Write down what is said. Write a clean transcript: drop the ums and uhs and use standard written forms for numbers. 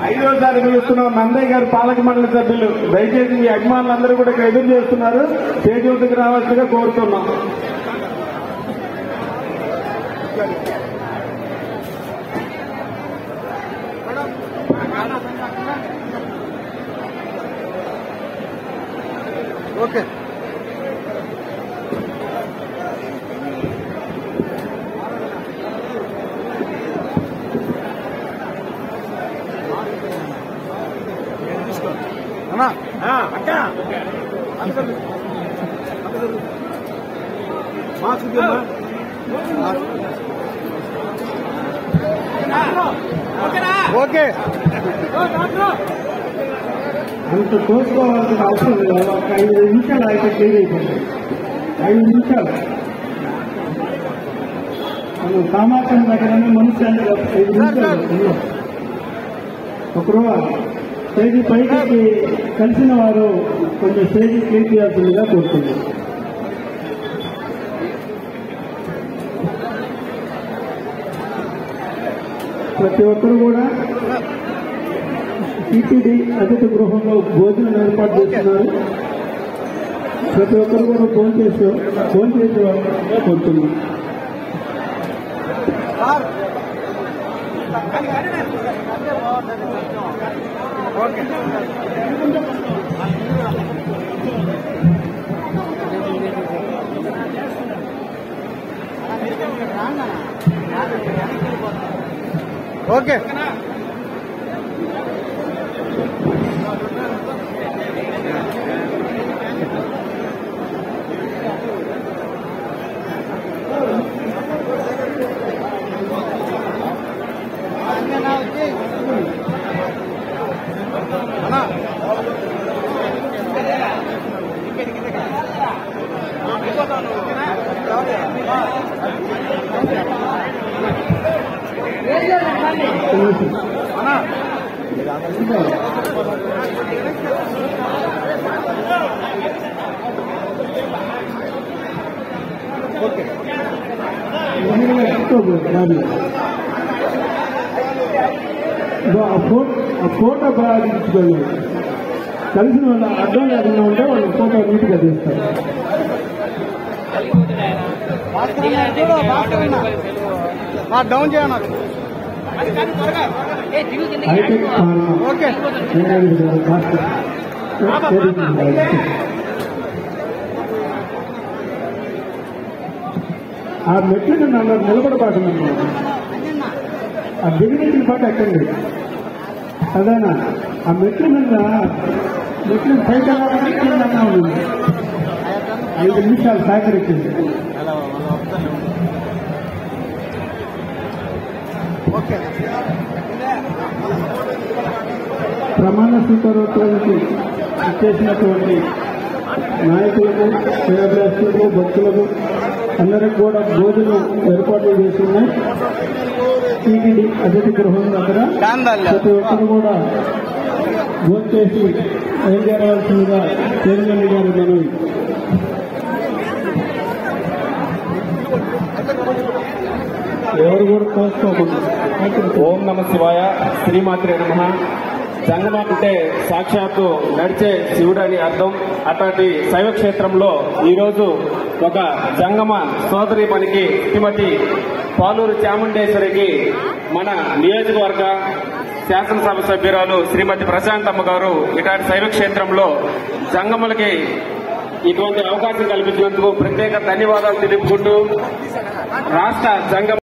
ఐదోసారి పిలుస్తున్నాం నందయ్య గారు పాలక మండలి సభ్యులు. దయచేసి మీ అభిమానులందరూ కూడా ఇక్కడ ఎదురు చేస్తున్నారు. స్టేజ్ వద్దకు రావాల్సిందిగా కోరుతున్నాం. ఓకే ఓకే అంత కోసుకోవాల్సిన అవసరం లేదు. ఒక 5 నిమిషాలు అయితే క్లియర్ అయిపోతుంది. 5 నిమిషాలు మనం సామాఖ్యం దగ్గరనే మనుష్యాన్ని 5 నిమిషాలు ఒకరు స్టేజీ పైకి కలిసిన వారు కొంచెం స్టేజీ క్లియర్ చేయాల్సిందిగా కోరుతున్నారు. ప్రతి ఒక్కరు కూడా టీటీడీ అతిథి గృహంలో భోజనం ఏర్పాటు చేస్తున్నారు. ప్రతి ఒక్కరు కూడా ఫోన్ చేసే కోరుతున్నాం. ఓకే ఫోటో ప్రారంభించుకోవాలి. కలిసిన వాళ్ళ అడ్డం లేకుండా ఉంటే వాళ్ళు ఫోటో నీట్గా తీస్తారు. డౌన్ చేయన్నారు. ఓకే ఆ మెట్లని నన్ను నిలబడబాటమన్నా ఆ దిగునీటిని పాటు ఎక్కండి. అదేనా ఆ మెట్ల మీద మెట్లు పైకి వెళ్ళాలన్నా ఉంది. 5 నిమిషాలు సహకరించింది. ప్రమాణ స్వీకారోత్సవానికి ఇచ్చేసినటువంటి నాయకులకు, శ్రేయాభిలాషులకు, భక్తులకు అందరికి కూడా భోజనం ఏర్పాట్లు చేస్తున్నాయి. టీటీడీ అతిథి గృహం దగ్గర ప్రతి ఒక్కరు కూడా భోజనం చేసి బయలుదేరవలసిందిగా చైర్మన్ గారు మనవి. ఎవరు కూడా కోసుకోకుండా. ఓం నమ శివాయ, శ్రీమాత్రే నమః. జంగమం అంటే సాక్షాత్తు నడిచే శివుడు అని అర్థం. అట్లాంటి శైవ క్షేత్రంలో ఈరోజు ఒక జంగమ సోదరి పనికి శ్రీమతి పాలూరు చాముండేశ్వరికి మన నియోజకవర్గ శాసనసభ సభ్యురాలు శ్రీమతి ప్రశాంతమ్మ గారు ఇలాంటి శైవ క్షేత్రంలో జంగములకి ఇటువంటి అవకాశం కల్పించినందుకు ప్రత్యేక ధన్యవాదాలు తెలుపుకుంటూ రాష్ట్ర జంగమ